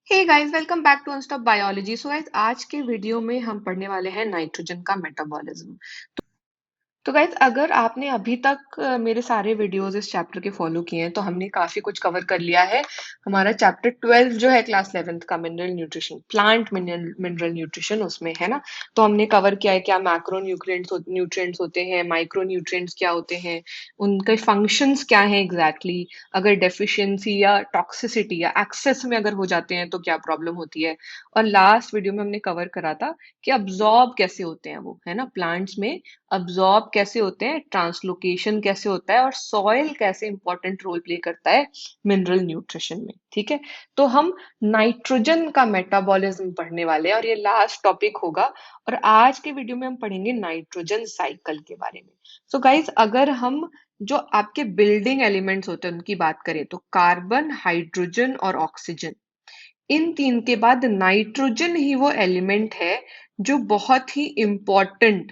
Hey guys, welcome back to Unstop biology. So guys, आज के video में हम पढ़ने वाले हैं नाइट्रोजन का मेटाबॉलिज्म। तो गाइस, अगर आपने अभी तक मेरे सारे वीडियोस इस चैप्टर के फॉलो किए हैं तो हमने काफी कुछ कवर कर लिया है। हमारा चैप्टर 12 जो है क्लास 11th का mineral nutrition, plant mineral nutrition, उसमें है ना। तो हमने कवर किया है क्या मैक्रो न्यूट्रिएंट्स होते हैं, माइक्रो न्यूट्रिएंट्स क्या होते हैं, उनके फंक्शंस क्या हैं एग्जैक्टली, अगर डेफिशिएंसी या टॉक्सिसिटी या एक्सेस में अगर हो जाते हैं तो क्या प्रॉब्लम होती है। और लास्ट वीडियो में हमने कवर करा था कि अब्जॉर्ब कैसे होते हैं वो, है ना, प्लांट्स में अब्जॉर्ब कैसे होते हैं, ट्रांसलोकेशन कैसे होता है, और सॉइल कैसे इंपॉर्टेंट रोल प्ले करता है मिनरल न्यूट्रिशन में। ठीक है, तो हम नाइट्रोजन का मेटाबॉलिज्म पढ़ने वाले हैं और ये लास्ट टॉपिक होगा। और आज के वीडियो में हम पढ़ेंगे नाइट्रोजन साइकिल के बारे में। सो गाइस, अगर हम जो आपके बिल्डिंग एलिमेंट्स होते हैं उनकी बात करें तो कार्बन, हाइड्रोजन और ऑक्सीजन, इन तीन के बाद नाइट्रोजन ही वो एलिमेंट है जो बहुत ही इंपॉर्टेंट,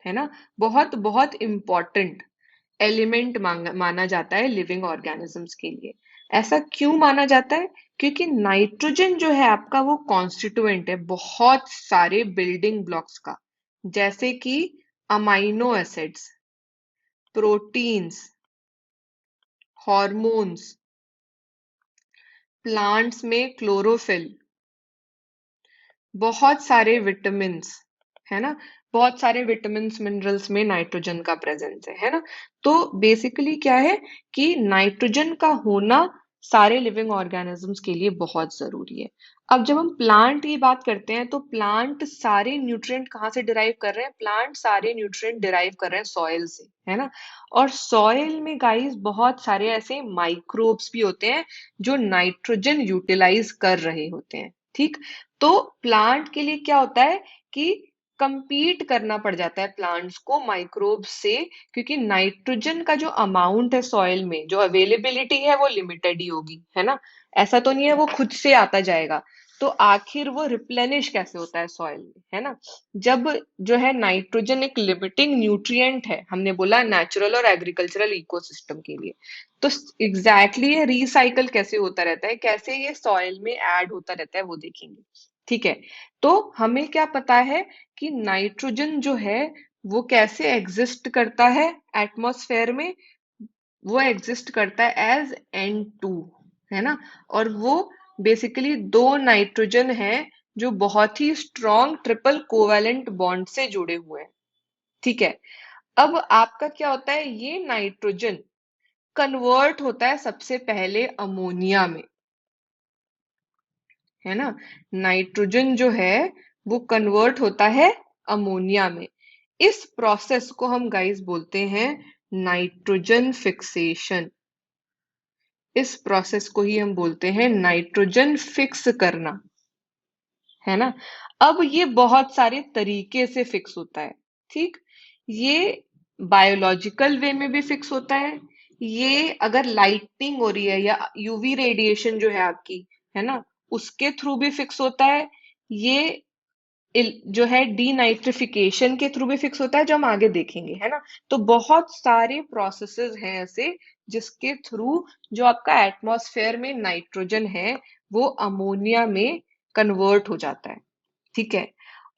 है ना, बहुत बहुत इंपॉर्टेंट एलिमेंट माना जाता है लिविंग ऑर्गेनिजम्स के लिए। ऐसा क्यों माना जाता है? क्योंकि नाइट्रोजन जो है आपका वो कॉन्स्टिट्यूएंट है बहुत सारे बिल्डिंग ब्लॉक्स का, जैसे कि amino acids, proteins, hormones, plants में क्लोरोफिल, बहुत सारे विटामिन्स, है ना, बहुत सारे विटामिन्स मिनरल्स में नाइट्रोजन का प्रेजेंस है ना। तो बेसिकली क्या है कि नाइट्रोजन का होना सारे लिविंग ऑर्गेनिजम्स के लिए बहुत जरूरी है। अब जब हम प्लांट की बात करते हैं तो प्लांट सारे न्यूट्रिएंट कहाँ से डिराइव कर रहे हैं? प्लांट सारे न्यूट्रिएंट डिराइव कर रहे हैं सॉइल से, है ना। और सॉइल में गाइस बहुत सारे ऐसे माइक्रोब्स भी होते हैं जो नाइट्रोजन यूटिलाइज कर रहे होते हैं। ठीक, तो प्लांट के लिए क्या होता है कि compete करना पड़ जाता है प्लांट्स को माइक्रोब्स से, क्योंकि नाइट्रोजन का जो अमाउंट है सॉइल में, जो अवेलेबिलिटी है वो लिमिटेड ही होगी, है ना। ऐसा तो नहीं है वो खुद से आता जाएगा। तो आखिर वो रिप्लेनिश कैसे होता है सॉइल में, है ना। जब जो है नाइट्रोजन एक लिमिटिंग न्यूट्रिएंट है, हमने बोला नेचुरल और एग्रीकल्चरल इकोसिस्टम के लिए, तो एग्जैक्टली ये रिसाइकल कैसे होता रहता है, कैसे ये सॉइल में ऐड होता रहता है, वो देखेंगे। ठीक है, तो हमें क्या पता है कि नाइट्रोजन जो है वो कैसे एग्जिस्ट करता है एटमॉस्फेयर में? वो एग्जिस्ट करता है एज N2, है ना। और वो बेसिकली दो नाइट्रोजन है जो बहुत ही स्ट्रॉन्ग ट्रिपल कोवैलेंट बॉन्ड से जुड़े हुए हैं। ठीक है, अब आपका क्या होता है, ये नाइट्रोजन कन्वर्ट होता है सबसे पहले अमोनिया में, है ना। नाइट्रोजन जो है वो कन्वर्ट होता है अमोनिया में। इस प्रोसेस को हम गाइस बोलते हैं नाइट्रोजन फिक्सेशन। इस प्रोसेस को ही हम बोलते हैं नाइट्रोजन फिक्स करना, है ना। अब ये बहुत सारे तरीके से फिक्स होता है। ठीक, ये बायोलॉजिकल वे में भी फिक्स होता है, ये अगर लाइटनिंग हो रही है या यूवी रेडिएशन जो है आपकी, है ना, उसके थ्रू भी फिक्स होता है, ये जो है डीनाइट्रिफिकेशन के थ्रू भी फिक्स होता है, जो हम आगे देखेंगे, है ना। तो बहुत सारे प्रोसेसेस हैं ऐसे जिसके थ्रू जो आपका एटमॉस्फेयर में नाइट्रोजन है वो अमोनिया में कन्वर्ट हो जाता है। ठीक है,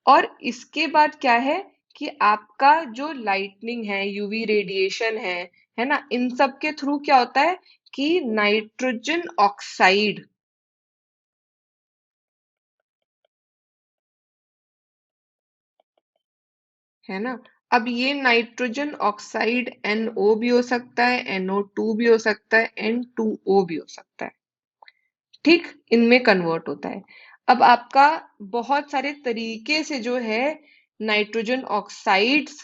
और इसके बाद क्या है कि आपका जो लाइटनिंग है, यूवी रेडिएशन है ना, इन सब के थ्रू क्या होता है कि नाइट्रोजन ऑक्साइड, है ना। अब ये नाइट्रोजन ऑक्साइड NO भी हो सकता है, NO2 भी हो सकता है, N2O भी हो सकता है। ठीक, इनमें कन्वर्ट होता है। अब आपका बहुत सारे तरीके से जो है नाइट्रोजन ऑक्साइड्स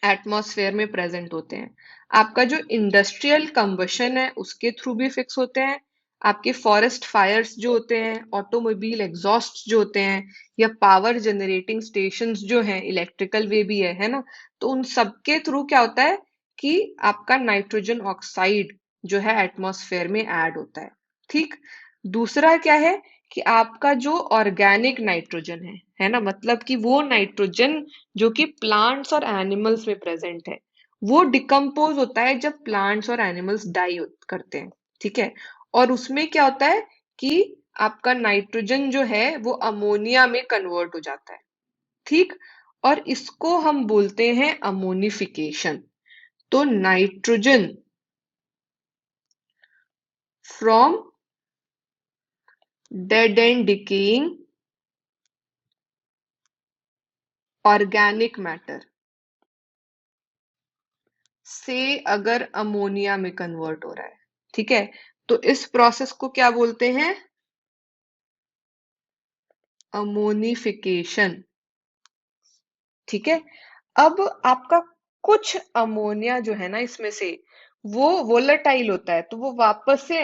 एटमॉस्फेयर में प्रेजेंट होते हैं। आपका जो इंडस्ट्रियल कंबशन है उसके थ्रू भी फिक्स होते हैं, आपके फॉरेस्ट फायर्स जो होते हैं, ऑटोमोबाइल एग्जॉस्ट जो होते हैं, या पावर जनरेटिंग स्टेशंस जो हैं, इलेक्ट्रिकल वे भी है ना। तो उन सबके थ्रू क्या होता है कि आपका नाइट्रोजन ऑक्साइड जो है एटमॉस्फेयर में ऐड होता है। ठीक, दूसरा क्या है कि आपका जो ऑर्गेनिक नाइट्रोजन है ना, मतलब कि वो नाइट्रोजन जो कि प्लांट्स और एनिमल्स में प्रेजेंट है, वो डिकम्पोज होता है जब प्लांट्स और एनिमल्स डाई करते हैं। ठीक है, और उसमें क्या होता है कि आपका नाइट्रोजन जो है वो अमोनिया में कन्वर्ट हो जाता है, ठीक। और इसको हम बोलते हैं अमोनिफिकेशन। तो nitrogen from dead and decaying organic matter से अगर अमोनिया में कन्वर्ट हो रहा है, ठीक है, तो इस प्रोसेस को क्या बोलते हैं? अमोनिफिकेशन, ठीक है। अब आपका कुछ अमोनिया जो है ना इसमें से वो वोलेटाइल होता है, तो वो वापस से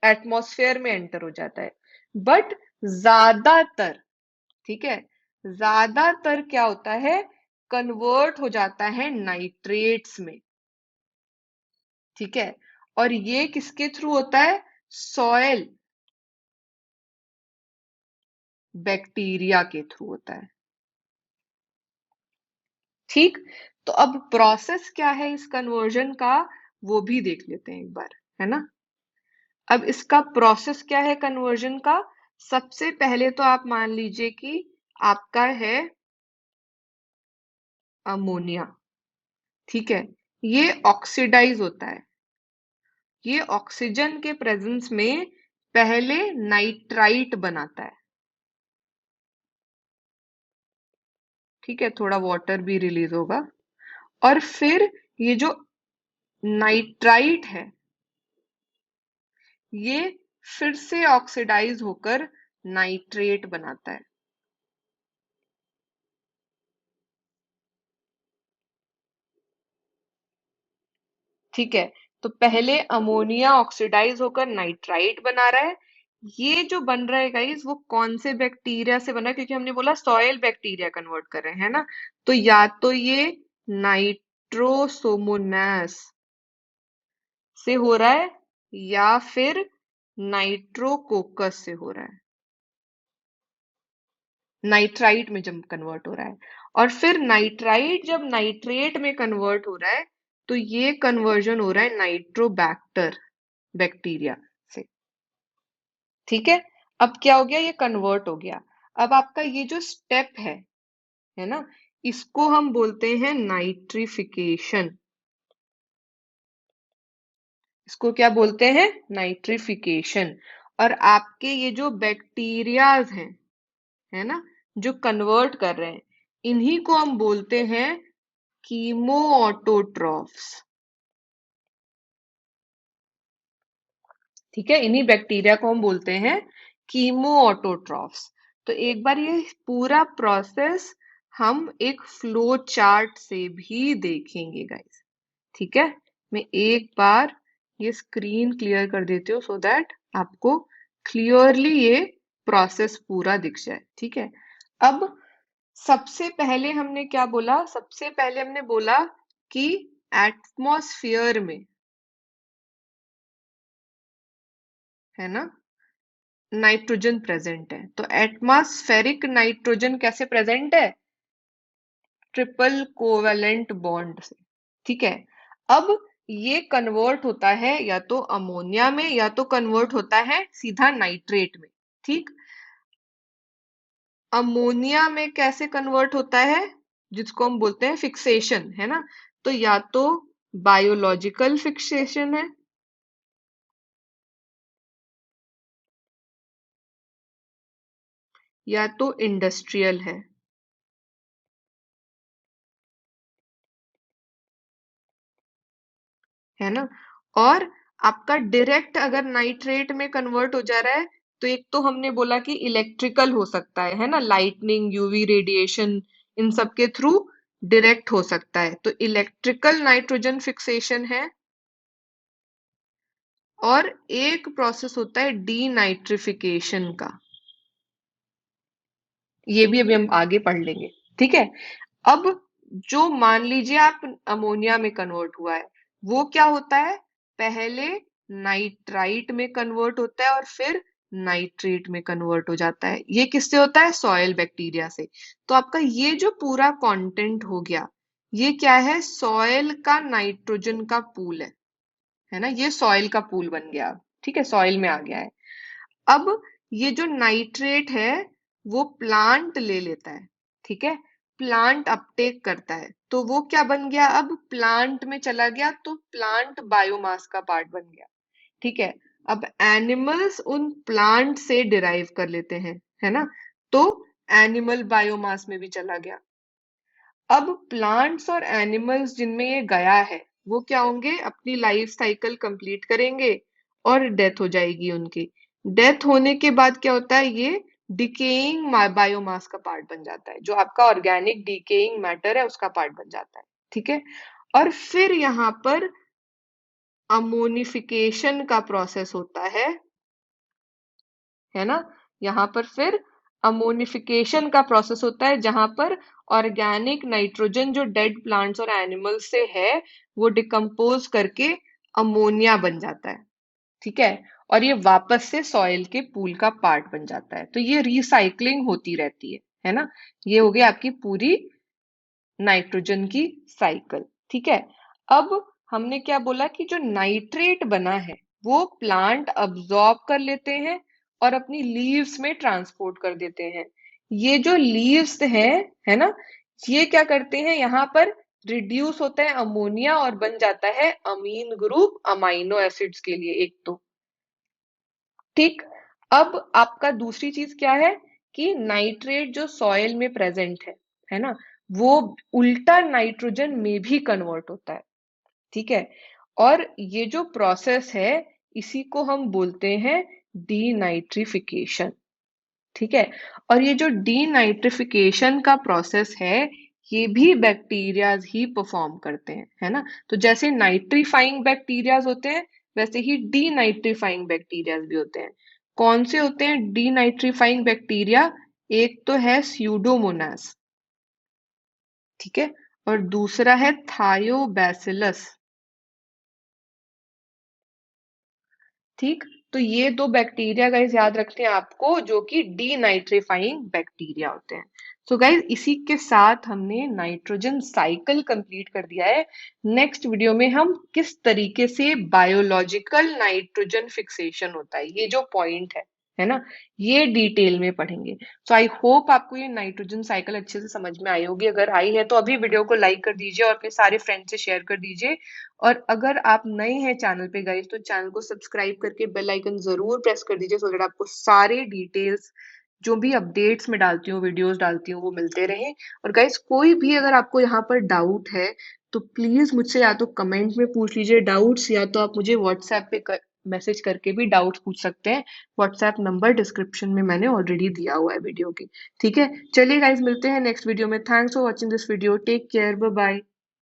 एटमॉस्फेयर में एंटर हो जाता है। बट ज्यादातर, ठीक है, ज्यादातर क्या होता है, कन्वर्ट हो जाता है नाइट्रेट्स में, ठीक है। और ये किसके थ्रू होता है? सॉयल बैक्टीरिया के थ्रू होता है, ठीक। तो अब प्रोसेस क्या है इस कन्वर्जन का, वो भी देख लेते हैं एक बार, है ना। अब इसका प्रोसेस क्या है कन्वर्जन का? सबसे पहले तो आप मान लीजिए कि आपका है अमोनिया, ठीक है, ये ऑक्सीडाइज होता है। ये ऑक्सीजन के प्रेजेंस में पहले नाइट्राइट बनाता है, ठीक है, थोड़ा वाटर भी रिलीज होगा। और फिर ये जो नाइट्राइट है ये फिर से ऑक्सीडाइज होकर नाइट्रेट बनाता है, ठीक है। तो पहले अमोनिया ऑक्सीडाइज होकर नाइट्राइट बना रहा है। ये जो बन रहा है गाइस वो कौन से बैक्टीरिया से बना है? क्योंकि हमने बोला सॉइल बैक्टीरिया कन्वर्ट कर रहे हैं, है ना। तो या तो ये नाइट्रोसोमोनास से हो रहा है या फिर नाइट्रोकोकस से हो रहा है, नाइट्राइट में जब कन्वर्ट हो रहा है। और फिर नाइट्राइट जब नाइट्रेट में कन्वर्ट हो रहा है तो ये कन्वर्जन हो रहा है नाइट्रोबैक्टर बैक्टीरिया से, ठीक है। अब क्या हो गया, ये कन्वर्ट हो गया। अब आपका ये जो स्टेप है ना, इसको हम बोलते हैं नाइट्रिफिकेशन। इसको क्या बोलते हैं? नाइट्रिफिकेशन। और आपके ये जो बैक्टीरियाज हैं, है ना, जो कन्वर्ट कर रहे हैं, इन्हीं को हम बोलते हैं कीमो ऑटोट्रॉफ्स, ठीक है। इन्हीं बैक्टीरिया को हम बोलते हैं कीमो ऑटोट्रॉफ्स। तो एक बार ये पूरा प्रोसेस हम एक फ्लो चार्ट से भी देखेंगे गाइस, ठीक है। मैं एक बार ये स्क्रीन क्लियर कर देती हूँ सो दैट आपको क्लियरली ये प्रोसेस पूरा दिख जाए, ठीक है। अब सबसे पहले हमने क्या बोला? सबसे पहले हमने बोला कि एटमॉस्फेयर में, है ना, नाइट्रोजन प्रेजेंट है। तो एटमॉस्फेरिक नाइट्रोजन कैसे प्रेजेंट है? ट्रिपल कोवेलेंट बॉन्ड से, ठीक है। अब ये कन्वर्ट होता है या तो अमोनिया में या तो कन्वर्ट होता है सीधा नाइट्रेट में, ठीक। अमोनिया में कैसे कन्वर्ट होता है? जिसको हम बोलते हैं फिक्सेशन, है ना। तो या तो बायोलॉजिकल फिक्सेशन या तो इंडस्ट्रियल है ना। और आपका डायरेक्ट अगर नाइट्रेट में कन्वर्ट हो जा रहा है तो एक तो हमने बोला कि इलेक्ट्रिकल हो सकता है ना, लाइटनिंग, यूवी रेडिएशन, इन सब के थ्रू डायरेक्ट हो सकता है, तो इलेक्ट्रिकल नाइट्रोजन फिक्सेशन है। और एक प्रोसेस होता है डीनाइट्रिफिकेशन का, ये भी अभी हम आगे पढ़ लेंगे, ठीक है। अब जो मान लीजिए आप अमोनिया में कन्वर्ट हुआ है, वो क्या होता है? पहले नाइट्राइट में कन्वर्ट होता है और फिर नाइट्रेट में कन्वर्ट हो जाता है। ये किससे होता है? सॉयल बैक्टीरिया से। तो आपका ये जो पूरा कंटेंट हो गया, ये क्या है? सॉयल का नाइट्रोजन का पूल है ना। ये सॉइल का पूल बन गया, ठीक है, सॉइल में आ गया है। अब ये जो नाइट्रेट है वो प्लांट ले लेता है, ठीक है, प्लांट अपटेक करता है, तो वो क्या बन गया, अब प्लांट में चला गया, तो प्लांट बायोमास का पार्ट बन गया, ठीक है। अब एनिमल्स उन प्लांट से डिराइव कर लेते हैं, है ना, तो एनिमल बायोमास में भी चला गया। अब प्लांट्स और एनिमल्स जिनमें ये गया है वो क्या होंगे, अपनी लाइफ साइकिल कंप्लीट करेंगे और डेथ हो जाएगी उनकी। डेथ होने के बाद क्या होता है, ये डिकेइंग बायोमास का पार्ट बन जाता है, जो आपका ऑर्गेनिक डिकेइंग मैटर है उसका पार्ट बन जाता है, ठीक है। और फिर यहाँ पर अमोनिफिकेशन का प्रोसेस होता है ना, यहाँ पर फिर अमोनिफिकेशन का प्रोसेस होता है, जहां पर ऑर्गेनिक नाइट्रोजन जो डेड प्लांट्स और एनिमल्स से है वो डिकम्पोज करके अमोनिया बन जाता है, ठीक है, और ये वापस से सॉइल के पूल का पार्ट बन जाता है। तो ये रिसाइकलिंग होती रहती है ना। ये हो गई आपकी पूरी नाइट्रोजन की साइकिल, ठीक है। अब हमने क्या बोला कि जो नाइट्रेट बना है वो प्लांट अब्सॉर्ब कर लेते हैं और अपनी लीव्स में ट्रांसपोर्ट कर देते हैं। ये जो लीव्स हैं, है ना, ये क्या करते हैं, यहाँ पर रिड्यूस होता है अमोनिया और बन जाता है अमीन ग्रुप अमाइनो एसिड्स के लिए एक तो, ठीक। अब आपका दूसरी चीज क्या है कि नाइट्रेट जो सॉइल में प्रेजेंट है ना, वो उल्टा नाइट्रोजन में भी कन्वर्ट होता है, ठीक है। और ये जो प्रोसेस है इसी को हम बोलते हैं डीनाइट्रिफिकेशन, ठीक है। और ये जो डीनाइट्रिफिकेशन का प्रोसेस है ये भी बैक्टीरियाज ही परफॉर्म करते हैं, है ना। तो जैसे नाइट्रीफाइंग बैक्टीरियाज होते हैं वैसे ही डीनाइट्रीफाइंग बैक्टीरियाज भी होते हैं। कौन से होते हैं डीनाइट्रीफाइंग बैक्टीरिया, एक तो है स्यूडोमोनास, ठीक है, और दूसरा है थायोबैसिलस, ठीक। तो ये दो बैक्टीरिया गाइस याद रखते हैं आपको, जो कि डीनाइट्रीफाइंग बैक्टीरिया होते हैं। सो गाइस इसी के साथ हमने नाइट्रोजन साइकिल कंप्लीट कर दिया है। नेक्स्ट वीडियो में हम किस तरीके से बायोलॉजिकल नाइट्रोजन फिक्सेशन होता है, ये जो पॉइंट है ना, ये डिटेल में पढ़ेंगे। सो आई होप आपको ये नाइट्रोजन साइकिल अच्छे से समझ में आई होगी। अगर आई है तो अभी वीडियो को लाइक कर दीजिए और अपने सारे फ्रेंड से शेयर कर दीजिए। और अगर आप नए हैं चैनल पे गाइस तो चैनल को सब्सक्राइब करके बेल आइकन जरूर प्रेस कर दीजिए, सो दैट आपको सारे डिटेल्स जो भी अपडेट्स में डालती हूँ, वीडियोस डालती हूँ, वो मिलते रहें। और गाइस कोई भी अगर आपको यहाँ पर डाउट है तो प्लीज मुझसे या तो कमेंट में पूछ लीजिए डाउट्स, या तो आप मुझे व्हाट्सएप पे मैसेज करके भी डाउट्स पूछ सकते हैं। व्हाट्सएप नंबर डिस्क्रिप्शन में मैंने ऑलरेडी दिया हुआ है वीडियो की, ठीक है। चलिए गाइस मिलते हैं नेक्स्ट वीडियो में। Thanks for watching this video, take care, bye bye.